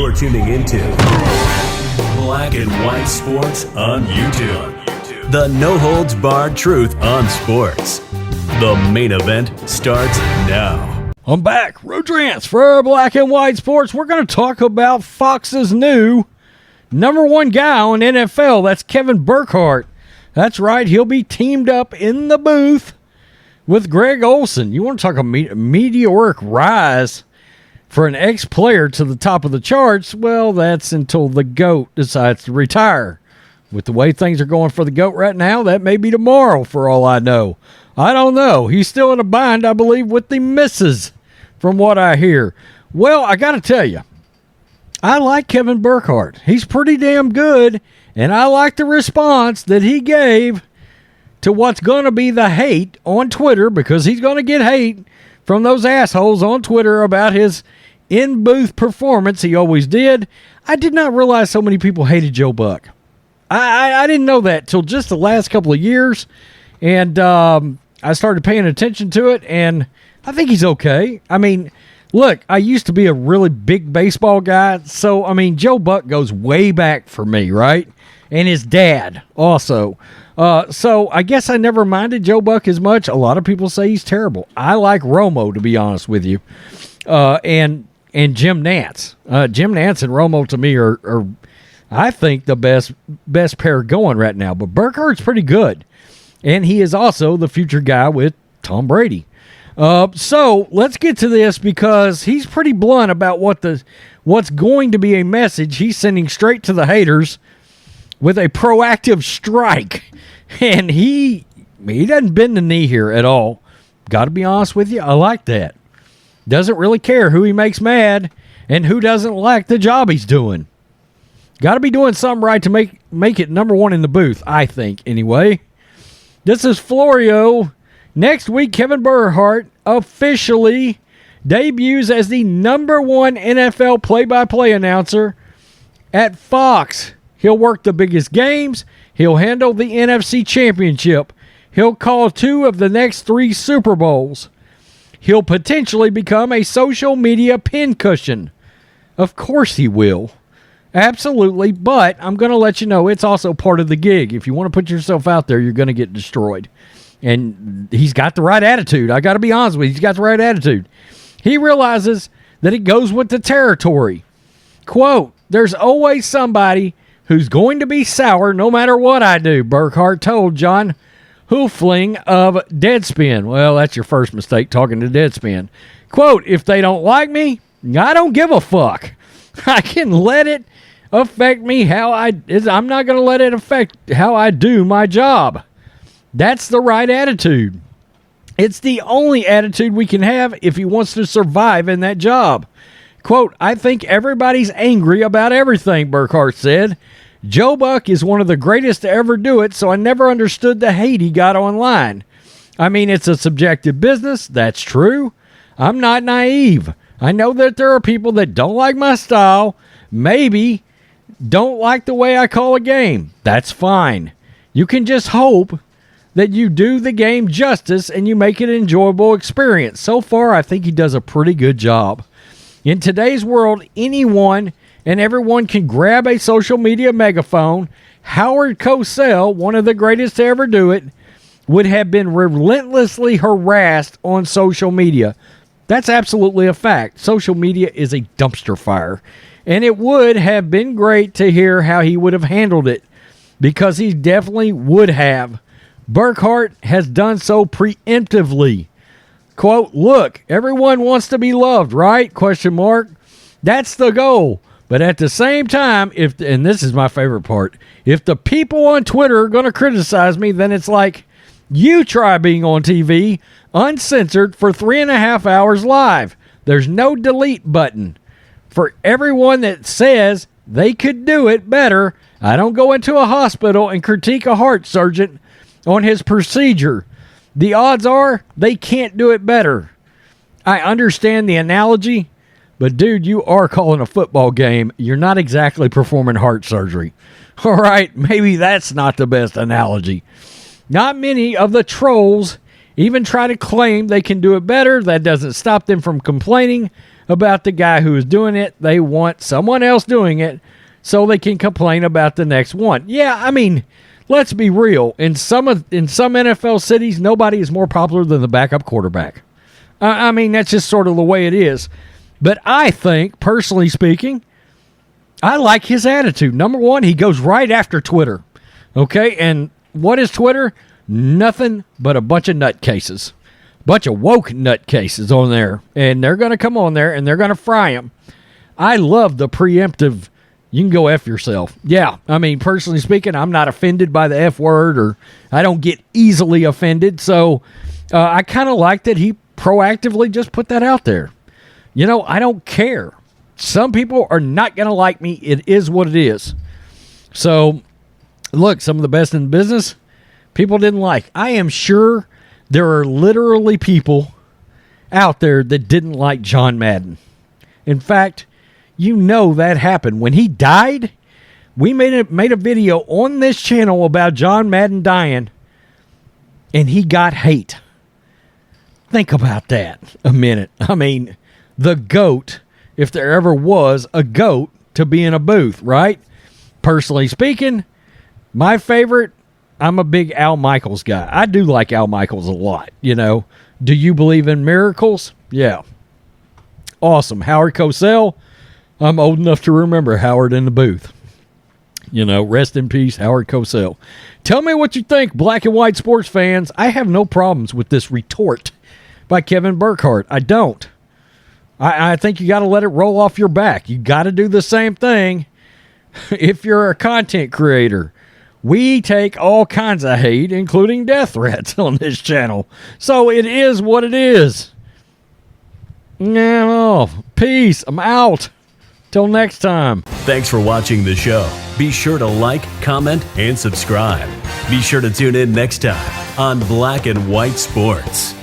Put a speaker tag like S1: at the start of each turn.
S1: You're tuning into Black and White Sports on YouTube. The no-holds-barred truth on sports. The main event starts now.
S2: I'm back. Rodrance for Black and White Sports. We're going to talk about Fox's new number one guy on NFL. That's Kevin Burkhardt. That's right. He'll be teamed up in the booth with Greg Olsen. You want to talk a meteoric rise for an ex-player to the top of the charts? Well, that's until the GOAT decides to retire. With the way things are going for the GOAT right now, that may be tomorrow for all I know. I don't know. He's still in a bind, I believe, with the misses, from what I hear. Well, I got to tell you, I like Kevin Burkhardt. He's pretty damn good, and I like the response that he gave to what's going to be the hate on Twitter, because he's going to get hate from those assholes on Twitter about his in-booth performance. He always did. I did not realize so many people hated Joe Buck. I didn't know that till just the last couple of years, and I started paying attention to it, and I think he's okay. I mean, look, I used to be a really big baseball guy, so, I mean, Joe Buck goes way back for me, right? And his dad also. So I guess I never minded Joe Buck as much. A lot of people say he's terrible. I like Romo, to be honest with you, and Jim Nantz. Jim Nantz and Romo, to me, are I think, the best pair going right now. But Burkhardt's pretty good, and he is also the future guy with Tom Brady. So let's get to this, because he's pretty blunt about what's going to be a message he's sending straight to the haters with a proactive strike. And he doesn't bend the knee here at all. Got to be honest with you, I like that. Doesn't really care who he makes mad and who doesn't like the job he's doing. Got to be doing something right to make it number one in the booth, I think, anyway. This is Florio. Next week, Kevin Burkhardt officially debuts as the number one NFL play-by-play announcer at Fox. He'll work the biggest games. He'll handle the NFC Championship. He'll call 2 of the next 3 Super Bowls. He'll potentially become a social media pincushion. Of course he will. Absolutely, but I'm going to let you know it's also part of the gig. If you want to put yourself out there, you're going to get destroyed. And he's got the right attitude. I got to be honest with you. He's got the right attitude. He realizes that it goes with the territory. Quote, "There's always somebody who's going to be sour no matter what I do," Burkhardt told John Hoofling of Deadspin. Well, that's your first mistake, talking to Deadspin. Quote, "If they don't like me, I don't give a fuck. I can let it affect me I'm not going to let it affect how I do my job." That's the right attitude. It's the only attitude we can have if he wants to survive in that job. Quote, "I think everybody's angry about everything," Burkhardt said. "Joe Buck is one of the greatest to ever do it, so I never understood the hate he got online. I mean, it's a subjective business. That's true. I'm not naive. I know that there are people that don't like my style, maybe don't like the way I call a game. That's fine. You can just hope that you do the game justice and you make it an enjoyable experience." So far, I think he does a pretty good job. In today's world, anyone and everyone can grab a social media megaphone. Howard Cosell, one of the greatest to ever do it, would have been relentlessly harassed on social media. That's absolutely a fact. Social media is a dumpster fire. And it would have been great to hear how he would have handled it, because he definitely would have. Burkhardt has done so preemptively. Quote, "Look, everyone wants to be loved, right? Question mark. That's the goal. But at the same time, and this is my favorite part, if the people on Twitter are going to criticize me, then it's like, you try being on TV, uncensored, for 3.5 hours live. There's no delete button. For everyone that says they could do it better, I don't go into a hospital and critique a heart surgeon on his procedure. The odds are they can't do it better. I understand the analogy, but dude, you are calling a football game. You're not exactly performing heart surgery. All right, maybe that's not the best analogy. Not many of the trolls even try to claim they can do it better. That doesn't stop them from complaining about the guy who is doing it. They want someone else doing it so they can complain about the next one. Yeah, I mean, let's be real. In some NFL cities, nobody is more popular than the backup quarterback. I mean, that's just sort of the way it is. But I think, personally speaking, I like his attitude. Number one, he goes right after Twitter. Okay, and what is Twitter? Nothing but a bunch of nutcases. Bunch of woke nutcases on there. And they're going to come on there and they're going to fry them. I love the preemptive, you can go F yourself. Yeah, I mean, personally speaking, I'm not offended by the F word, or I don't get easily offended. So I kind of like that he proactively just put that out there. You know, I don't care. Some people are not going to like me. It is what it is. So, look, some of the best in the business, people didn't like. I am sure there are literally people out there that didn't like John Madden. In fact, you know that happened. When he died, we made a video on this channel about John Madden dying, and he got hate. Think about that a minute. I mean, the GOAT, if there ever was a GOAT to be in a booth, right? Personally speaking, my favorite, I'm a big Al Michaels guy. I do like Al Michaels a lot, you know. Do you believe in miracles? Yeah. Awesome. Howard Cosell, I'm old enough to remember Howard in the booth. You know, rest in peace, Howard Cosell. Tell me what you think, black and white sports fans. I have no problems with this retort by Kevin Burkhardt. I don't. I think you got to let it roll off your back. You got to do the same thing if you're a content creator. We take all kinds of hate, including death threats on this channel. So it is what it is. No, peace. I'm out. Till next time.
S1: Thanks for watching the show. Be sure to like, comment, and subscribe. Be sure to tune in next time on Black and White Sports.